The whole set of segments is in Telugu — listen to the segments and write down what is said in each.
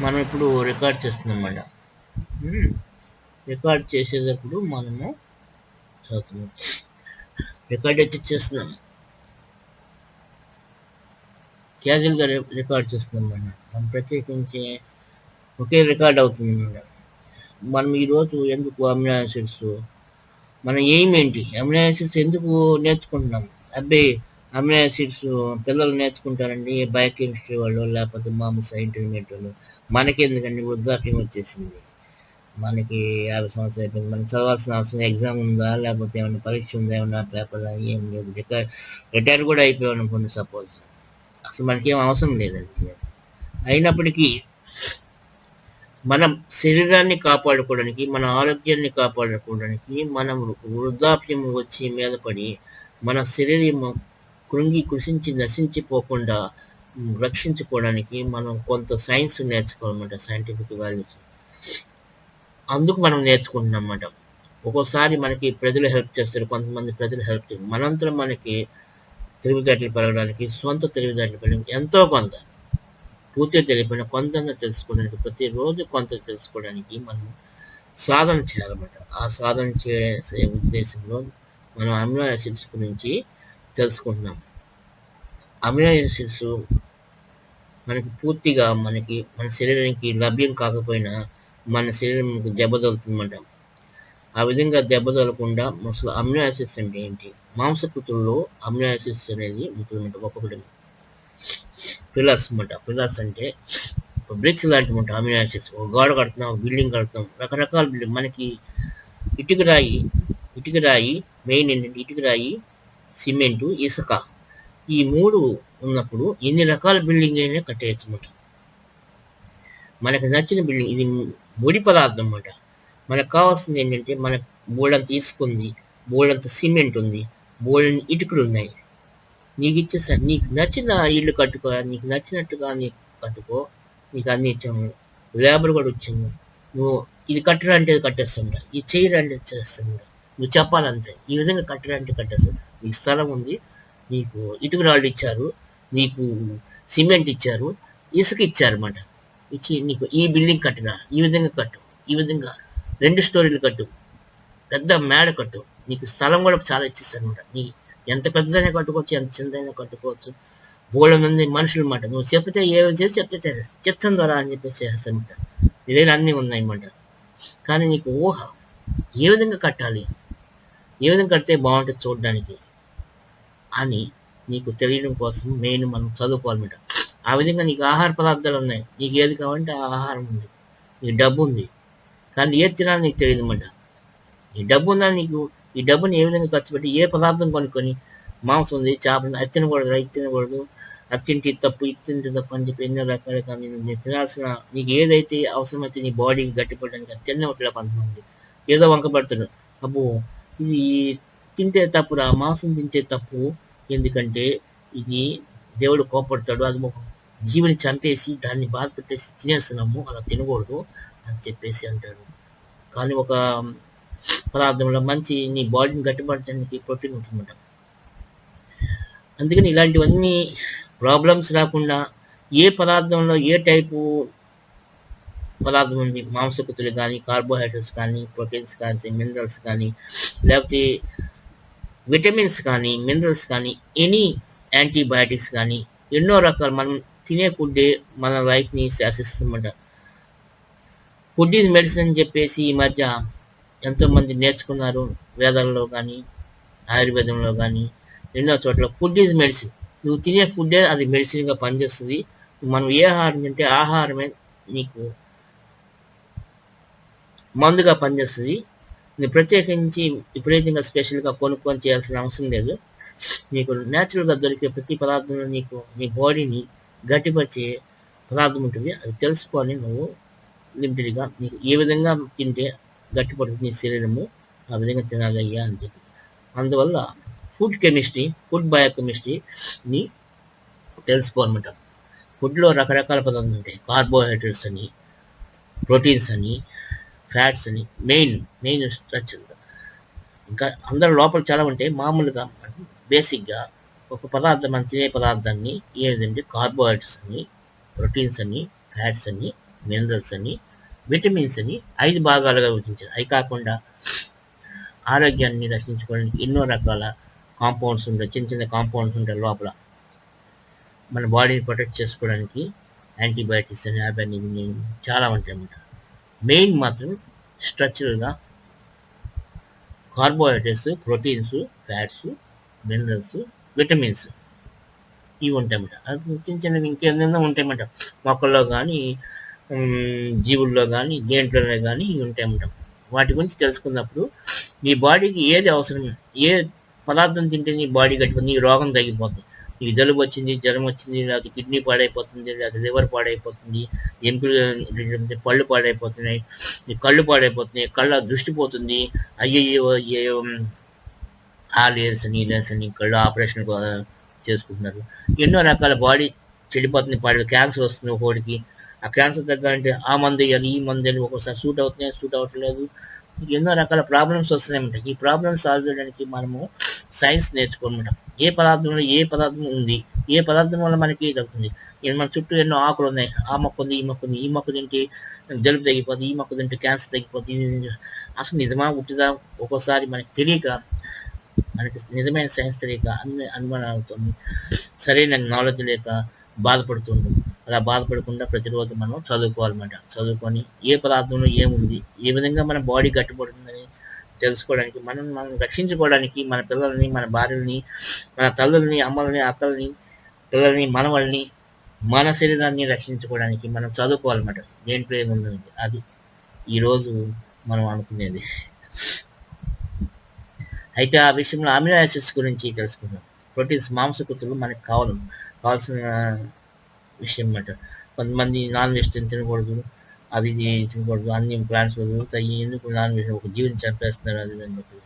మనం ఇప్పుడు రికార్డ్ చేస్తున్నాం అన్నమాట. రికార్డ్ చేసేటప్పుడు మనము చదువుతున్నాం, రికార్డ్ అయితే చేస్తున్నాం, క్యాజువల్గా రికార్డ్ చేస్తున్నాం అన్నమాట. మనం ప్రత్యేకించి ఒకే రికార్డ్ అవుతుంది అన్నమాట. మనం ఈరోజు ఎందుకు అమినో యాసిడ్స్, మన ఎయిమ్ ఏంటి, అమినో యాసిడ్స్ ఎందుకు నేర్చుకుంటున్నాం? అబ్బాయి అమినో యాసిడ్స్ పిల్లలు నేర్చుకుంటారండి, బయోకెమిస్ట్రీ వాళ్ళు లేకపోతే మామూలు ఇంటర్మీడియట్ వాళ్ళు. మనకెందుకండి, వృద్ధాప్యం వచ్చేసింది, మనకి 50 సంవత్సరాలు అయిపోయింది, మనం చదవాల్సిన అవసరం, ఎగ్జామ్ ఉందా లేకపోతే ఏమైనా పరీక్ష ఉందా, ఏమన్నా పేపర్ ఏం లేదు, రిటైర్ కూడా అయిపోయాం అనుకోండి సపోజ్, అసలు మనకేం అవసరం లేదండి. అయినప్పటికీ మనం శరీరాన్ని కాపాడుకోవడానికి, మన ఆరోగ్యాన్ని కాపాడుకోవడానికి, మనం వృద్ధాప్యం వచ్చి మీద పడి మన శరీరం కృషించి నశించిపోకుండా రక్షించుకోవడానికి మనం కొంత సైన్స్ నేర్చుకోవాలన్నమాట, సైంటిఫిక్ వాల్యూస్. అందుకు మనం నేర్చుకుంటున్నాం అన్నమాట. ఒక్కోసారి మనకి ప్రజలు హెల్ప్ చేస్తారు, కొంతమంది ప్రజలు హెల్ప్ చేస్తారు. మనంతరం మనకి తెలివితేటలు పెరగడానికి, సొంత తెలివితేటలు పెరగడానికి ఎంతో కొంత, పూర్తిగా తెలియకపోయినా కొంత తెలుసుకోవడానికి, ప్రతిరోజు కొంత తెలుసుకోవడానికి మనం సాధన చేయాలన్నమాట. ఆ సాధన చేసే ఉద్దేశంలో మనం అమినో యాసిడ్స్ గురించి తెలుసుకుంటున్నాం. అమినో యాసిడ్స్ మనకి పూర్తిగా మన శరీరానికి లభ్యం కాకపోయినా మన శరీరంకి దెబ్బతలుతుందన్నమాట. ఆ విధంగా దెబ్బతలకుండా అసలు అమినో యాసిడ్స్ అంటే ఏంటి, మాంసకృతుల్లో అమినో యాసిడ్స్ అనేది ఉంటుందన్నమాట. ఒక్కొక్కటి పిల్లర్స్ అన్నమాట. పిల్లర్స్ అంటే బ్రిక్స్ లాంటి అన్నమాట అమినో యాసిడ్స్. ఒక గోడ కడుతున్నాం, ఒక బిల్డింగ్ కడుతున్నాం, రకరకాల బిల్డింగ్. మనకి ఇటుక రాయి మెయిన్ ఏంటంటే ఇటుక రాయి, సిమెంటు, ఇసుక, ఈ 3 ఉన్నప్పుడు ఎన్ని రకాల బిల్డింగ్ అయినా కట్టేయచ్చు అన్నమాట. మనకు నచ్చిన బిల్డింగ్ ఇది ముడి పదార్థం అన్నమాట. మనకు కావాల్సింది ఏంటంటే మన బోల్డంత తీసుకుంది, బోల్డంత సిమెంట్ ఉంది, బోల్డెన్ ఇటుకలు ఉన్నాయి. నీకు ఇచ్చేసారు, నీకు నచ్చిన ఇల్లు కట్టుకో, నీకు నచ్చినట్టుగా నీకు కట్టుకో, నీకు అన్ని ఇచ్చాము, లేబర్ కూడా వచ్చాము, నువ్వు ఇది కట్టరా అంటే కట్టేస్తుండ, ఇది చేయరా అంటే చేస్తుండ, నువ్వు చెప్పాలంతే. ఈ విధంగా కట్టరా అంటే కట్టేస్తాడు. నీకు స్థలం ఉంది, నీకు ఇటుక రాళ్ళు ఇచ్చారు, నీకు సిమెంట్ ఇచ్చారు, ఇసుక ఇచ్చారు అన్నమాట. ఇచ్చి నీకు ఈ బిల్డింగ్ కట్టినా, ఈ విధంగా కట్టు, ఈ విధంగా 2 స్టోరీలు కట్టు, పెద్ద మేడ కట్టు, నీకు స్థలం కూడా చాలా ఇచ్చేస్తారు అనమాట. నీ ఎంత పెద్దదైనా కట్టుకోవచ్చు, ఎంత చిన్నదైనా కట్టుకోవచ్చు. బోళ్ళ మంది మనుషులు అన్నమాట. నువ్వు చెప్తే ఏమి చేసి చెప్తే చేసేసి చిత్తం ద్వారా అని చెప్పేసి చేస్తానమాట. నీ దగ్గర అన్నీ ఉన్నాయన్నమాట. కానీ నీకు ఊహ, ఏ విధంగా కట్టాలి, ఏ విధంగా కడితే బాగుంటుంది చూడడానికి అని నీకు తెలియడం కోసం మెయిన్ మనం చదువుకోవాలన్నమాట. ఆ విధంగా నీకు ఆహార పదార్థాలు ఉన్నాయి, నీకు ఏది కావాలంటే ఆ ఆహారం ఉంది, నీకు డబ్బు ఉంది, కానీ ఏది తినాలని నీకు తెలియదు అన్నమాట. ఈ డబ్బు ఉందా నీకు, ఈ డబ్బుని ఏ విధంగా ఖర్చు పెట్టి ఏ పదార్థం కొనుక్కొని, మాంసం ఉంది, చేప ఉంది, అది తినకూడదు, ఇది తినకూడదు, అది తింటే తప్పు, ఇది తింటే తప్పు అని చెప్పి ఎన్నో రకాల, కానీ నేను తినాల్సిన నీకు ఏదైతే అవసరమైతే నీ బాడీకి గట్టిపడడానికి అది తినవట్లే. కొంతమంది ఏదో వంక పడుతున్నారు, అబ్బో ఇది తింటే తప్పురా, మాంసం తింటే తప్పు, ఎందుకంటే ఇది దేవుడు కోపడతాడు, అది ఒక జీవిని చంపేసి దాన్ని బాధ పెట్టేసి తినేస్తున్నాము, అలా తినకూడదు అని చెప్పేసి అంటాడు. కానీ ఒక పదార్థంలో మంచి నీ బాడీని గట్టిపరచడానికి ప్రోటీన్ ఉంటుందన్నమాట. అందుకని ఇలాంటివన్నీ ప్రాబ్లమ్స్ రాకుండా ఏ పదార్థంలో ఏ టైపు పదార్థం ఉంది, మాంసకృతులు కానీ, కార్బోహైడ్రేట్స్ కానీ, ప్రోటీన్స్ కానీ, మినరల్స్ కానీ, లేకపోతే విటమిన్స్ కానీ, మినరల్స్ కానీ, ఎనీ యాంటీబయాటిక్స్ కానీ, ఎన్నో రకాలు మనం తినే ఫుడ్డే మన లైఫ్ని శాసిస్తుందన్నమాట. ఫుడ్ ఈజ్ మెడిసిన్ అని చెప్పేసి ఈ మధ్య ఎంతోమంది నేర్చుకున్నారు. వేదాల్లో కానీ, ఆయుర్వేదంలో కానీ, ఎన్నో చోట్ల ఫుడ్ ఈజ్ మెడిసిన్. నువ్వు తినే ఫుడ్డే అది మెడిసిన్గా పనిచేస్తుంది. మనం ఏ ఆహారం తింటే ఆహారమే నీకు మందుగా పనిచేస్తుంది. నువ్వు ప్రత్యేకించి విపరీతంగా స్పెషల్గా కొనుక్కొని చేయాల్సిన అవసరం లేదు. నీకు న్యాచురల్గా దొరికే ప్రతి పదార్థంలో నీకు నీ బాడీని గట్టిపరిచే పదార్థం ఉంటుంది. అది తెలుసుకొని నువ్వు లిమిటెడ్గా నీకు ఏ విధంగా తింటే గట్టిపడుతుంది నీ శరీరము, ఆ విధంగా తినాలయ్యా అని చెప్పి. అందువల్ల ఫుడ్ కెమిస్ట్రీ, ఫుడ్ బయోకెమిస్ట్రీని తెలుసుకోవాలన్నమాట. ఫుడ్లో రకరకాల పదార్థాలు ఉంటాయి. కార్బోహైడ్రేట్స్ అని, ప్రోటీన్స్ అని, ఫ్యాట్స్ అని, మెయిన్ స్ట్రక్చర్. ఇంకా అందరి లోపల చాలా ఉంటాయి. మామూలుగా బేసిక్గా ఒక పదార్థం, మనం తినే పదార్థాన్ని ఏదంటే కార్బోహైడ్రేట్స్ అని, ప్రోటీన్స్ అని, ఫ్యాట్స్ అని, మినరల్స్ అని, విటమిన్స్ అని 5 భాగాలుగా విభజించారు. అవి కాకుండా ఆరోగ్యాన్ని రక్షించుకోవడానికి ఎన్నో రకాల కాంపౌండ్స్ ఉంటాయి, చిన్న చిన్న కాంపౌండ్స్ ఉంటాయి లోపల. మన బాడీని ప్రొటెక్ట్ చేసుకోవడానికి యాంటీబయాటిక్స్ అని అవన్నీ ఇవన్నీ చాలా ఉంటాయి అన్నమాట. మెయిన్ మాత్రం స్ట్రక్చరల్గా carbohydrates, proteins, fats, minerals, vitamins ఇవి ఉంటాయన్నమాట. అది చిన్న చిన్నవి ఇంకేదైనా ఉంటాయన్నమాట. మొక్కల్లో కానీ జీవుల్లో కానీ దేంట్లోనే కానీ ఇవి ఉంటాయన్నమాట. వాటి గురించి తెలుసుకున్నప్పుడు నీ బాడీకి ఏది అవసరం, ఏ పదార్థం తింటే నీ బాడీ గట్టిగా నీ రోగం తగ్గిపోతుంది. నీకు జలుబు వచ్చింది, జ్వరం వచ్చింది, లేకపోతే కిడ్నీ పాడైపోతుంది, లేకపోతే లివర్ పాడైపోతుంది, ఎంపులు పళ్ళు పాడైపోతున్నాయి, నీ కళ్ళు పాడైపోతున్నాయి, కళ్ళ దృష్టి పోతుంది, అయ్యో ఆ లేయర్స్ అని కళ్ళు ఆపరేషన్ చేసుకుంటున్నారు. ఎన్నో రకాల బాడీ చెడిపోతుంది, క్యాన్సర్ వస్తుంది ఒకటికి. ఆ క్యాన్సర్ తగ్గాలంటే ఆ మందు వేయాలి, ఈ మందు వేయాలి, ఒక్కోసారి సూట్ అవుతున్నాయి, సూట్ అవ్వట్లేదు, ఎన్నో రకాల ప్రాబ్లమ్స్ వస్తున్నాయన్నమాట. ఈ ప్రాబ్లమ్స్ సాల్వ్ చేయడానికి మనము సైన్స్ నేర్చుకోనమాట. ఏ పదార్థంలో ఏ పదార్థం ఉంది, ఏ పదార్థం వల్ల మనకి తగ్గుతుంది. మన చుట్టూ ఎన్నో ఆకులు ఉన్నాయి, ఆ మొక్క ఉంది, ఈ మొక్క ఉంది, ఈ మొక్క తింటే జలుబు తగ్గిపోతుంది, ఈ మొక్క తింటే క్యాన్సర్ తగ్గిపోతుంది. అసలు నిజమా ఉట్టిదా ఒక్కోసారి మనకి తెలియక, మనకి నిజమైన సైన్స్ తెలియక అన్ని అనుమానం అవుతుంది, సరైన నాలెడ్జ్ లేక బాధపడుతుంటాం. అలా బాధపడకుండా ప్రతిరోజు మనం చదువుకోవాలన్నమాట. చదువుకొని ఏ పదార్థంలో ఏముంది, ఏ విధంగా మన బాడీ గట్టిపడుతుందని తెలుసుకోవడానికి, మనం రక్షించుకోవడానికి మన పిల్లల్ని, మన భార్యల్ని, మన తల్లుల్ని, అమ్మల్ని, అక్కల్ని, పిల్లల్ని, మనవల్ని, మన శరీరాన్ని రక్షించుకోవడానికి మనం చదువుకోవాలన్నమాట. దేంట్లో ఏముంది అది ఈరోజు మనం అనుకునేది. అయితే ఆ విషయంలో అమినో యాసిడ్స్ గురించి తెలుసుకుందాం. ప్రోటీన్స్, మాంసకృతులు మనకు కావాల్సిన విషయం అన్నమాట. కొంతమంది నాన్ వెజ్ తినకూడదు, అది తినకూడదు, అన్ని ప్లాంట్స్ వదులుతాయి, ఎందుకు నాన్ వెజ్ ఒక జీవిని చంపేస్తున్నారు అది అని చెప్పి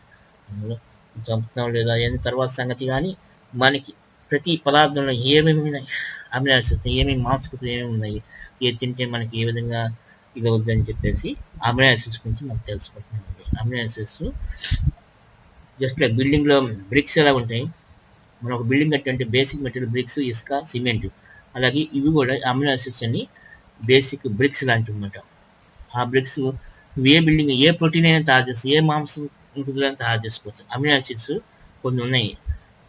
చంపుతున్నాం లేదా అని తర్వాత సంగతి. కానీ మనకి ప్రతి పదార్థంలో ఏమేమి ఉన్నాయి అమినో యాసిడ్స్, ఏమేమి మాంసకృతులు ఏమేమి ఉన్నాయి, ఏది తింటే మనకి ఏ విధంగా ఇది అవుతుందని చెప్పేసి అమినో యాసిడ్స్ గురించి మనం తెలుసుకుంటున్నాం. అమినో యాసిడ్స్ జస్ట్ బిల్డింగ్లో బ్రిక్స్ ఎలా ఉంటాయి, మనం ఒక బిల్డింగ్ కట్టే బేసిక్ మెటీరియల్ బ్రిక్స్, ఇసుక, సిమెంట్, అలాగే ఇవి కూడా అమినో యాసిడ్స్ అని బేసిక్ బ్రిక్స్ లాంటివి అన్నమాట. ఆ బ్రిక్స్ ఏ బిల్డింగ్, ఏ ప్రోటీన్ అయినా తయారు చేస్తుంది, ఏ మాంసం ఇంకుదులైనా తయారు చేసుకోవచ్చు. అమినో యాసిడ్స్ కొన్ని ఉన్నాయి,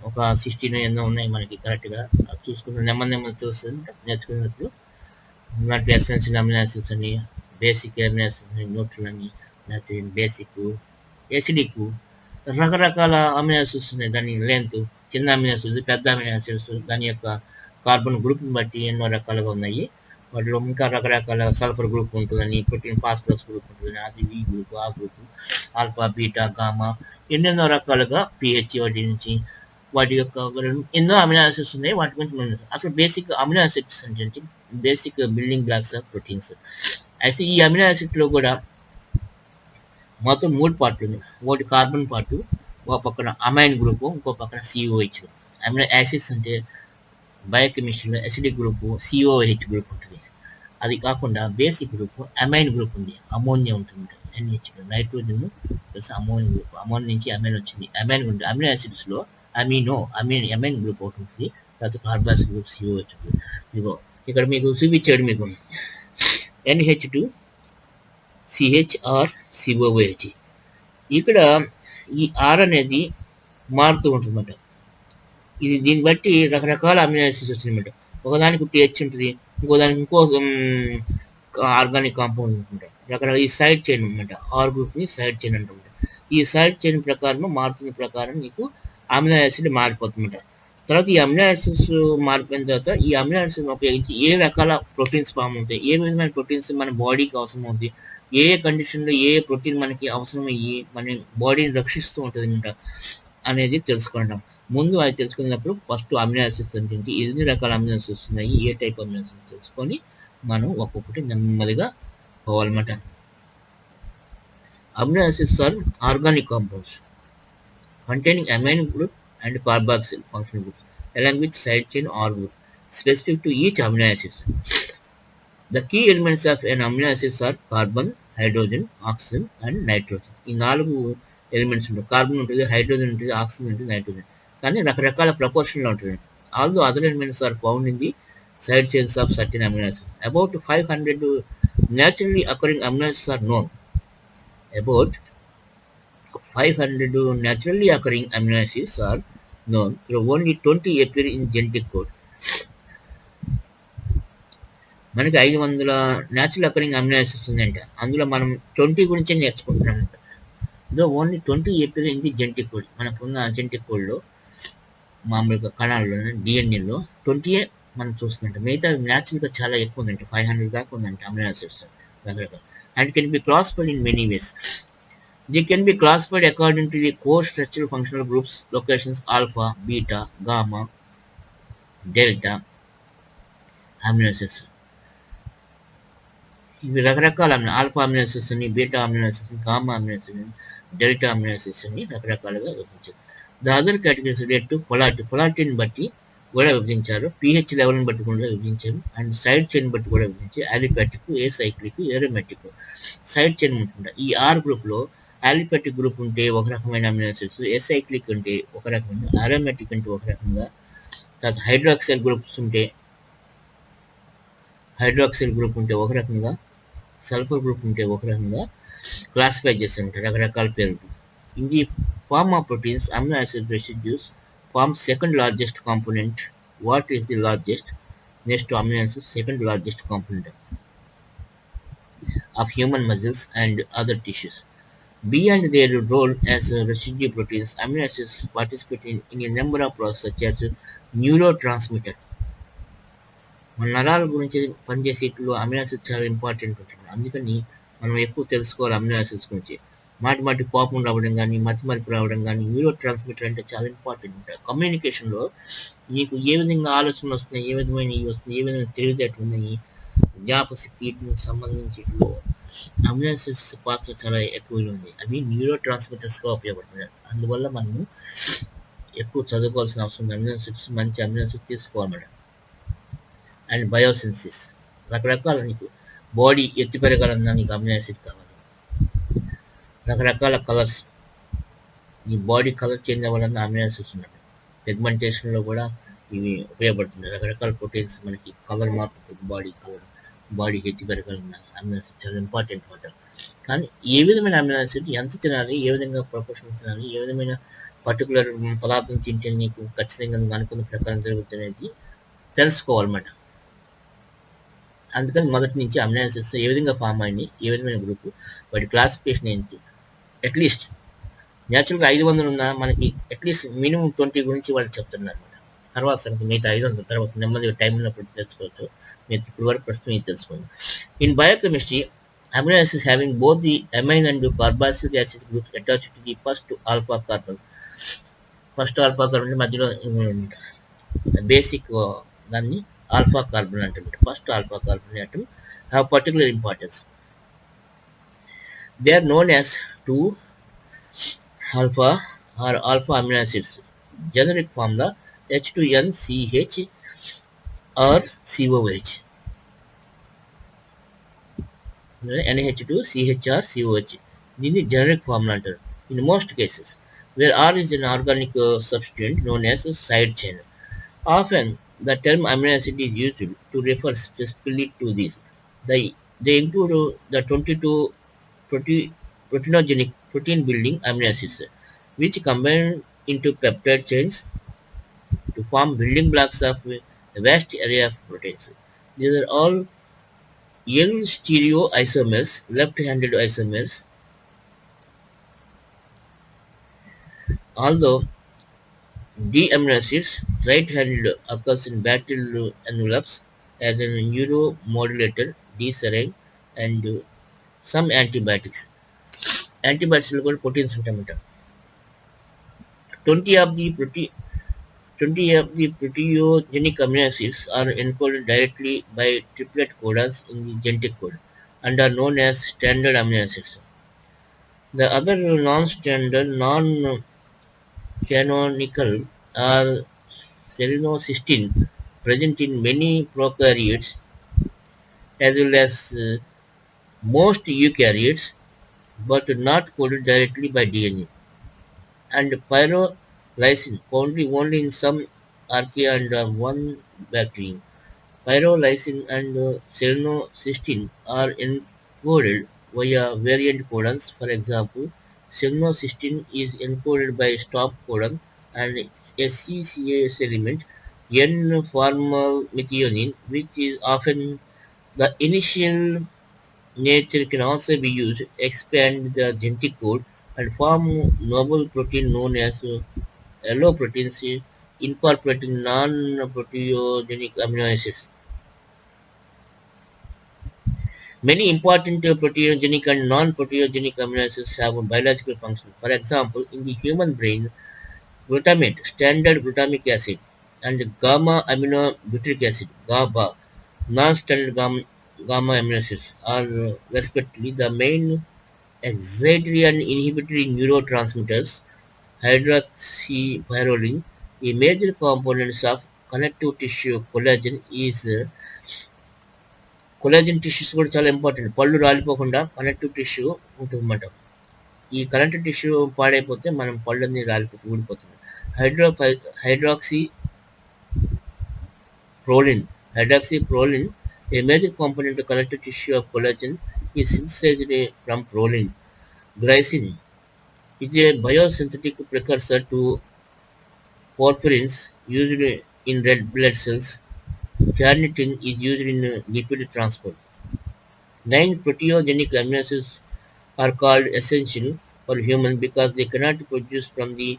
ఒక 16 ఎన్నో ఉన్నాయి మనకి కరెక్ట్గా చూసుకుంటే నెమ్మది తెలుస్తుంది నేర్చుకున్నప్పుడు. దాంట్లో ఎసెన్షియల్ అమినో యాసిడ్స్ అని, బేసిక్ అమినో యాసిడ్స్ అని, న్యూట్రల్ అని, లేకపోతే బేసిక్, ఎసిడిక్, రకరకాల అమినో యాసిడ్స్ ఉన్నాయి. దాని లెంత్, చిన్న అమినో యాసిడ్స్, పెద్ద అమినో యాసిడ్స్, దాని యొక్క కార్బన్ గ్రూప్ని బట్టి ఎన్నో రకాలుగా ఉన్నాయి. వాటిలో ఇంకా రకరకాల సల్ఫర్ గ్రూప్ ఉంటుందని, ప్రోటీన్ ఫాస్ఫరస్ గ్రూప్ ఉంటుందని, అది ఈ గ్రూప్, ఆ గ్రూప్, ఆల్ఫా, బీటా, గామా, ఎన్నెన్నో రకాలుగా పిహెచ్ వాటి నుంచి వాటి యొక్క ఎన్నో అమినో యాసిడ్స్ ఉన్నాయి. వాటి గురించి మనం అసలు బేసిక్ అమినో యాసిడ్స్ అంటే basic building blocks of proteins. అయితే ఈ అమినో యాసిడ్లో కూడా మొత్తం 3 పార్ట్లు ఉన్నాయి. ఒకటి కార్బన్ పార్ట్, ఒక పక్కన అమైన్ గ్రూప్, ఇంకో పక్కన సిఓహెచ్. అమినో యాసిడ్స్ అంటే బయోకెమిస్ట్రీలో అసిడిక్ గ్రూప్, సిఓహెచ్ గ్రూప్ ఉంటుంది. అది కాకుండా బేసిక్ గ్రూప్ అమైన్ గ్రూప్ ఉంది, అమోనియా ఉంటుంది, NH, nitrogen plus ammonia group. Ammonia నుంచి అమైన్ వచ్చింది, అమైన్ ఉంటుంది. అమినో యాసిడ్స్లో అమైన్ గ్రూప్ ఒకటి ఉంటుంది, తర్వాత కార్బాక్స్ గ్రూప్, సిఓహెచ్ గ్రూప్. ఇదిగో ఇక్కడ మీకు చూపించాడు, మీకు NH2 CHR COOH. ఇక్కడ ఈ R అనేది మారుతూ ఉంటుందన్నమాట. ఇది దీన్ని బట్టి రకరకాల అమినో యాసిడ్స్ వచ్చినాయన్నమాట. ఒకదానికి TH ఉంటుంది, ఇంకోదానికి ఇంకో ఆర్గానిక్ కాంపౌండ్ ఉంటుంటారు. రకరకాల ఈ సైడ్ చైన్ అనమాట, ఆర్ గ్రూప్ని సైడ్ చైన్ అంటుంటారు. ఈ సైడ్ చైన్ ప్రకారం మారుతున్న ప్రకారం నీకు అమినో యాసిడ్ మారిపోతుందన్నమాట. తర్వాత ఈ అమినో యాసిడ్స్ మారిపోయిన తర్వాత ఈ అమినో యాసిడ్స్ ఉపయోగించి ఏ రకాల ప్రోటీన్స్ ఫామ్ అవుతాయి, ఏ విధమైన ప్రోటీన్స్ మన బాడీకి అవసరం అవుతాయి, ఏ కండిషన్లో ఏ ప్రోటీన్ మనకి అవసరమయ్యి మన బాడీని రక్షిస్తూ ఉంటుంది అనమాట అనేది తెలుసుకుంటాం. ముందు అది తెలుసుకున్నప్పుడు ఫస్ట్ అమినో యాసిడ్స్ అంటే ఎన్ని రకాల అమినో యాసిడ్స్ ఉన్నాయి, ఏ టైప్ అమినో యాసిడ్స్ తెలుసుకొని మనం ఒక్కొక్కటి నెమ్మదిగా పోవాలన్నమాట. Amino acids are organic compounds containing amino group and carboxyl functional groups along with side chain R group specific to each amino acid. The key elements of an amino acids are carbon, hydrogen, oxygen and nitrogen. ఈ 4 ఎలిమెంట్స్ ఉంటాయి. కార్బన్ ఉంటుంది, హైడ్రోజన్ ఉంటుంది, ఆక్సిజన్ ఉంటుంది, నైట్రోజన్. కానీ రకరకాల ప్రపోర్షన్లో ఉంటుంది. Although other elements are found in the side chains of certain amino acids. About 500 Naturally occurring amino acids are known. About 500 naturally occurring amino acids are known. There are only 20 appear in genetic code. మనకి 500 న్యాచురల్ అకరింగ్ అమినో యాసిడ్స్ ఉందంట. అందులో మనం 20 గురించే నేర్చుకుంటున్నామంట. Though only 20 appear in the genetic code. మనకున్న జెనెటిక్ కోడ్‌లో మామూలుగా కణాల్లోనే డీఎన్ఏలో 20 మనం చూస్తున్నాం. మిగతా న్యాచురల్‌గా చాలా ఎక్కువ ఉందంట. 500 దాకా ఉందంట అమినో యాసిడ్స్ రకరకాల. And can be classified in many ways. They can be classified according to the core structural functional groups locations alpha, beta, gamma, delta amino acids. ఇవి రకరకాల ఆల్ఫా అమినో యాసిడ్స్ అని, బీటా అమినో యాసిడ్స్ అని, గామా అమినో యాసిడ్స్ అని, డెల్టా అమినో యాసిడ్స్ అని రకరకాలుగా విభజించారు. The other categories relate to polarity. పొలారిటీని బట్టి కూడా విభజించారు. పీహెచ్ లెవెల్ని బట్టి కూడా విభజించారు. అండ్ సైడ్ చైన్ బట్టి కూడా విభజించారు. Aliphatic, acyclic, ఏరోమెటిక్. సైడ్ చైన్ ఉంటుంది. ఈ ఆర్ గ్రూప్లో అలిపాటిక్ గ్రూప్ ఉంటే ఒక రకమైన అమినో యాసిడ్స్, ఏసైక్లిక్ అంటే ఒక రకమైన, అరోమెటిక్ అంటే ఒక రకంగా, తర్వాత హైడ్రాక్సైల్ గ్రూప్స్ ఉంటే హైడ్రాక్సిల్ గ్రూప్ ఉంటే ఒక రకంగా, సల్ఫర్ గ్రూప్ ఉంటే ఒక రకంగా క్లాసిఫై చేస్తుంటారు రకరకాల పేర్లు. In the form of proteins amino acid residues form second largest component. What is the largest? Next amino acid second largest component of human muscles and other tissues. Beyond their role as residue proteins, amino acids participate in a number of processes such as neurotransmitter. మన నరాల గురించి పనిచేసేట్లో అమినో యాసిడ్స్ చాలా ఇంపార్టెంట్ ఉంటుంది. అందుకని మనం ఎక్కువ తెలుసుకోవాలి అమినో యాసిడ్స్ గురించి. మాటి కోపం రావడం కానీ, మతిమరుపు రావడం కానీ, న్యూరో ట్రాన్స్మిటర్ అంటే చాలా ఇంపార్టెంట్ ఉంటాయి. కమ్యూనికేషన్లో నీకు ఏ విధంగా ఆలోచనలు వస్తున్నాయి, ఏ విధమైన ఇవి వస్తున్నాయి, ఏ విధమైన తెలివితేటలు ఉన్నాయి, జ్ఞాపశక్తి వీటికి సంబంధించి అమినో యాసిడ్స్ పాత్ర చాలా ఎక్కువ ఉంది. అవి న్యూరో ట్రాన్స్మిటర్స్గా ఉపయోగపడుతున్నాయి. అందువల్ల మనము ఎక్కువ చదువుకోవాల్సిన అవసరం ఉంది. అమినో యాసిడ్స్ మంచి అమినో యాసిడ్స్ తీసుకోవాలి. అండ్ బయోసిన్సిస్ రకరకాల నీకు బాడీ ఎత్తి పెరగాలన్నా నీకు అమినో యాసిడ్ కావాలి. రకరకాల కలర్స్, నీ బాడీ కలర్ చేంజ్ అవ్వాలన్నా అమినో యాసిడ్స్ ఉన్నాయి. పిగ్మెంటేషన్లో కూడా ఇవి ఉపయోగపడుతున్నాయి. రకరకాల ప్రోటీన్స్ మనకి కలర్ మార్పు, బాడీ ఎత్తి పెరగాలన్నా అమినో యాసిడ్ చాలా ఇంపార్టెంట్ మాట. కానీ ఏ విధమైన అమినో యాసిడ్ ఎంత తినాలి, ఏ విధంగా ప్రపోర్షన్ తినాలి, ఏ విధమైన పర్టికులర్ పదార్థం తింటే నీకు ఖచ్చితంగా అనుకున్న ప్రకారం జరుగుతుంది తెలుసుకోవాలన్నమాట. అందుకని మొదటి నుంచి అమినో యాసిడ్స్ ఏ విధంగా ఫామ్ అయినాయి, ఏ విధమైన గ్రూప్, వాటి క్లాసిఫికేషన్ ఏంటి, అట్లీస్ట్ న్యాచురల్గా 500 ఉన్నా మనకి అట్లీస్ట్ మినిమం 20 గురించి వాళ్ళు చెప్తున్నారు అనమాట. తర్వాత సంగతి మిగతా 500 తర్వాత నెమ్మదిగా టైం ఉన్నప్పుడు తెలుసుకోవచ్చు. మీరు ఇప్పుడు వరకు ప్రస్తుతం ఇది తెలుసుకోండి. In biochemistry amino acids having both the amine and carboxylic acid groups attached to the first alpha carbon. First alpha carbon మధ్యలో బేసిక్ దాన్ని alpha carbon atom. First alpha carbon atom have particular importance. They are known as 2 alpha or alpha amino acids. Generic formula H2NCH or COH. NH2CH or COH. This is generic formula. In most cases, where R is an organic substituent known as a side chain. Often, the term amino acid is used to refer specifically to these. They include the 22 proteinogenic protein-building amino acids, which combine into peptide chains to form building blocks of a vast array of proteins. These are all L-stereoisomers, left-handed isomers. Although D-amino acids, right-handed, occurs in battle envelopes as a neuromodulator, D-serine, and some antibiotics. Antibiotics are called proteins. 20 of the proteogenic amino acids are encoded directly by triplet codons in the genetic code and are known as standard amino acids. The other non-standard, non-canonical are serinocysteine, present in many prokaryotes as well as most eukaryotes, but not coded directly by DNA, and pyrrolysine, found only in some archaea and one bacterium. Pyrrolysine and selenocysteine are encoded via variant codons. For example, selenocysteine is encoded by stop codon and SCCAS element N-formylmethionine, which is often the initial nature can also be used to expand the genetic code and form novel protein known as alloproteins incorporating non-proteogenic amino acids. Many important proteogenic and non-proteogenic amino acids have a biological function. For example, in the human brain, glutamate, standard glutamic acid, and gamma-aminobutyric acid, GABA, non-standard gamma amino acids are respectively the main excitatory and inhibitory neurotransmitters. Hydroxypyroline, a major component of connective tissue collagen, is collagen tissues కూడా చాలా ఇంపార్టెంట్. పళ్ళు రాలిపోకుండా కనెక్టివ్ టిష్యూ ఉంటుందన్నమాట. ఈ కనెక్టివ్ టిష్యూ పాడైపోతే మనం పళ్ళన్నీ ఊడిపోతుంది. Hydroxy proline hydroxyproline, a major component of connective tissue of collagen, is synthesized from proline. Glycine is a biosynthetic precursor to porphyrins used in red blood cells. Carnitine is used in lipid transport. 9 proteogenic amino acids are called essential for humans because they cannot be produced from the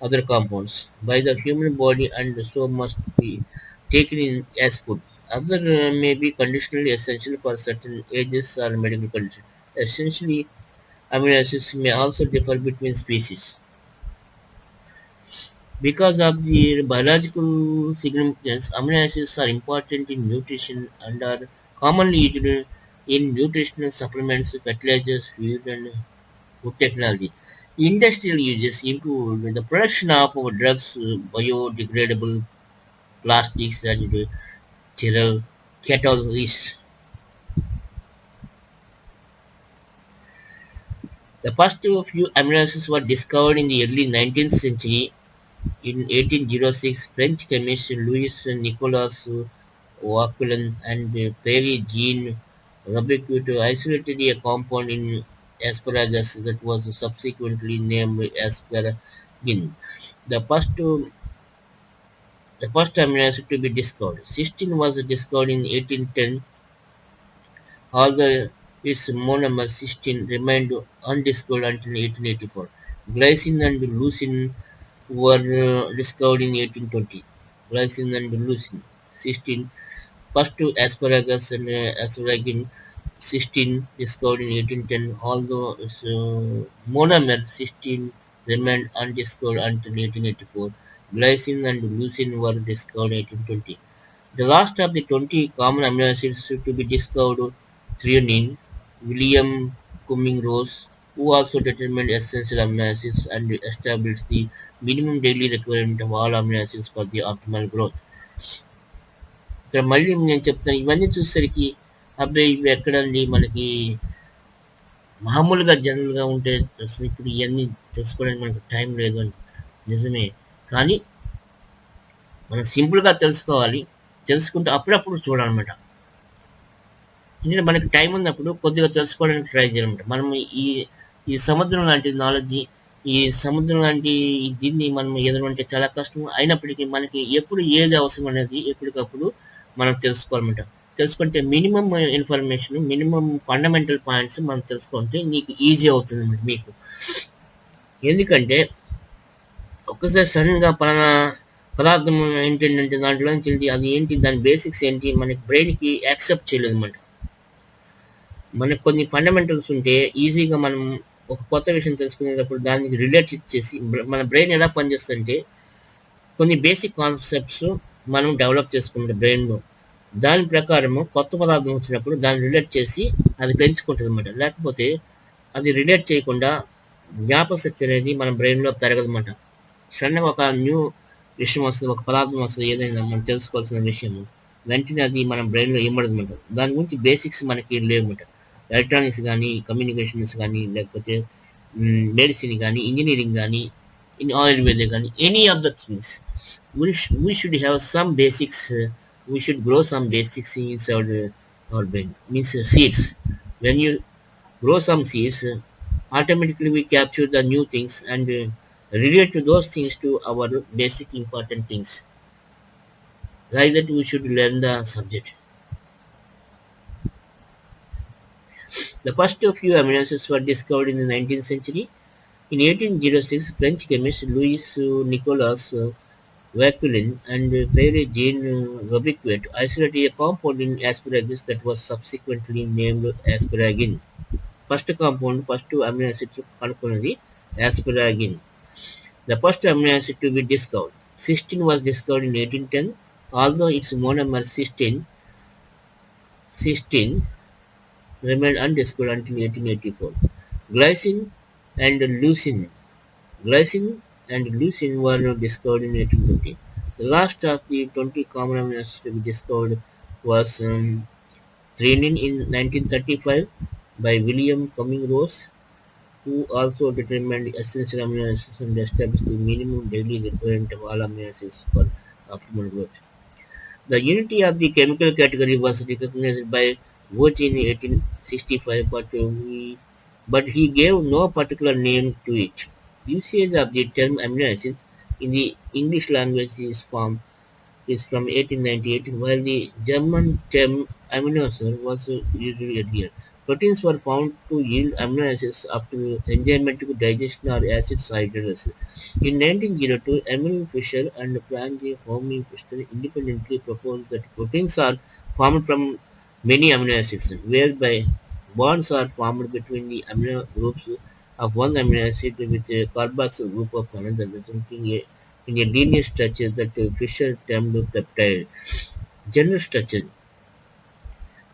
other compounds by the human body and so must be taken in as food. Other may be conditionally essential for certain ages or medical conditions. Essentially, amino acids may also differ between species. Because of their biological significance, amino acids are important in nutrition and are commonly used in nutritional supplements, fertilizers, food, and food technology. Industrial uses include the production of drugs, biodegradable plastics, and catalysts. The first few amino acids were discovered in the early 19th century. In 1806, French chemist Louis Nicolas Vauquelin and Pierre-Jean Robert isolated a compound in asparagus that was subsequently named asparagine. The first the first amino acid to be discovered. Cysteine was discovered in 1810, although its monomer cysteine remained undiscovered until 1884. Glycine and leucine were discovered in 1820. Glycine and leucine, cysteine, first two asparagus and asparagine, cysteine discovered in 1810, although its monomer cysteine remained undiscovered until 1884. Glycine and leucine were discovered in 1820. The last of the 20 common amino acids to be discovered, threonine, William Cumming Ross, who also determined essential amino acids and established the minimum daily requirement of all amino acids for the optimal growth. ఇక్కడ మళ్ళీ నేను చెప్తాను, ఇవన్నీ చూసేసరికి అబ్బాయి ఇవి ఎక్కడండి మనకి మామూలుగా జనరల్గా ఉంటే అసలు ఇప్పుడు ఇవన్నీ తెలుసుకోవడానికి మనకు టైం లేదు అని నిజమే. కానీ మనం సింపుల్గా తెలుసుకోవాలి, తెలుసుకుంటూ అప్పుడప్పుడు చూడాలన్నమాట. ఎందుకంటే మనకి టైం ఉన్నప్పుడు కొద్దిగా తెలుసుకోవడానికి ట్రై చేయాలన్నమాట. మనం ఈ ఈ సముద్రం లాంటి నాలెడ్జి, ఈ సముద్రం లాంటి దీన్ని మనం ఎదురంటే చాలా కష్టం. అయినప్పటికీ మనకి ఎప్పుడు ఏది అవసరం అనేది ఎప్పటికప్పుడు మనం తెలుసుకోవాలన్నమాట. తెలుసుకుంటే minimum information, minimum fundamental points మనం తెలుసుకుంటే నీకు ఈజీ అవుతుంది అన్నమాట మీకు. ఎందుకంటే ఒక్కసారి సడన్గా పలానా పదార్థం ఏంటంటే దాంట్లో నుంచి అది ఏంటి, దాని బేసిక్స్ ఏంటి, మనకి బ్రెయిన్కి యాక్సెప్ట్ చేయలేదు అన్నమాట. మనకు కొన్ని ఫండమెంటల్స్ ఉంటే ఈజీగా మనం ఒక కొత్త విషయం తెలుసుకునేటప్పుడు దానికి రిలేట్ చేసి మన బ్రెయిన్ ఎలా పనిచేస్తుంటే కొన్ని బేసిక్ కాన్సెప్ట్స్ మనం డెవలప్ చేసుకుంటాం బ్రెయిన్లో. దాని ప్రకారము కొత్త పదార్థం వచ్చినప్పుడు దాన్ని రిలేట్ చేసి అది పెంచుకుంటుంది అన్నమాట. లేకపోతే అది రిలేట్ చేయకుండా జ్ఞాపకశక్తి అనేది మన బ్రెయిన్లో పెరగదన్నమాట. సడన్గా ఒక న్యూ విషయం వస్తుంది, ఒక పదార్థం వస్తుంది, ఏదైనా మనం తెలుసుకోవాల్సిన విషయము, వెంటనే అది మన బ్రెయిన్లో ఇమ్మడదన్నమాట. దాని గురించి బేసిక్స్ మనకి లేవన్నమాట. ఎలక్ట్రానిక్స్ కానీ, కమ్యూనికేషన్స్ కానీ, లేకపోతే మెడిసిన్ కానీ, ఇంజనీరింగ్ కానీ, ఇన్ ఆయుర్వేద కానీ, any of the things we should have some basics we should grow some basic seeds or brain. Means seeds. When you grow some seeds, automatically we capture the new things and relate to those things to our basic important things. Like that, we should learn the subject. The first few amino acids were discovered in the 19th century. In 1806, French chemist Louis Nicolas Vauquelin and Pierre-Jean Robiquet isolated a compound in asparagus that was subsequently named asparagine. First compound, first amino acid కనుక్కున్నది asparagine. The first amino acid to be discovered. Cysteine was discovered in 1810, although its monomer cysteine remained undiscovered until 1884. Glycine and leucine. Glycine and leucine were discovered in 1820. The last of the 20 common amino acids to be discovered was threonine in 1935 by William Cumming Ross, who also determined essential amino acids and established the minimum daily requirement of all amino acids for optimal growth. The unity of the chemical category was recognized by Vogt in 1865, but he gave no particular name to it. Usage of the term amino acids in the English language is from 1898, while the German term amino acid was used earlier. Proteins were found to yield amino acids after enzymatic digestion or acid hydrolysis. In 1902, Emil Fischer and Franz Homi Fischer independently proposed that proteins are formed from many amino acids, whereby bonds are formed between the amino groups of one amino acid with a carboxyl group of another, resulting in a linear structure that Fischer termed peptide. General structure.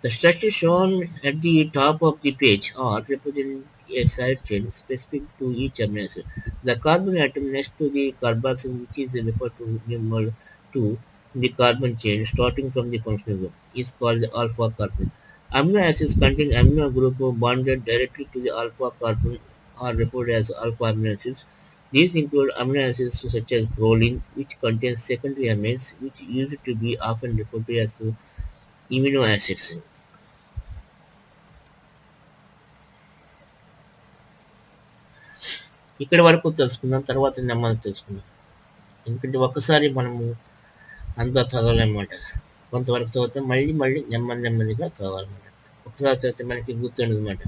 The structure shown at the top of the page are represent a side chain specific to each amino acid. The carbon atom next to the carboxyl, which is referred to numeral 2 in the carbon chain starting from the functional group, is called the alpha carbon. Amino acids contain amino group bonded directly to the alpha carbon are referred as alpha amino acids. These include amino acids such as proline, which contains secondary amines, which used to be often referred to as amino acids. ఇక్కడి వరకు తెలుసుకుందాం. తర్వాత నెమ్మది తెలుసుకుందాం. ఎందుకంటే ఒక్కసారి మనము అంతా చదవలేమన్నమాట. కొంతవరకు చదివితే మళ్ళీ నెమ్మదిగా చదవాలన్నమాట. ఒకసారి చదివితే మనకి గుర్తుండదన్నమాట.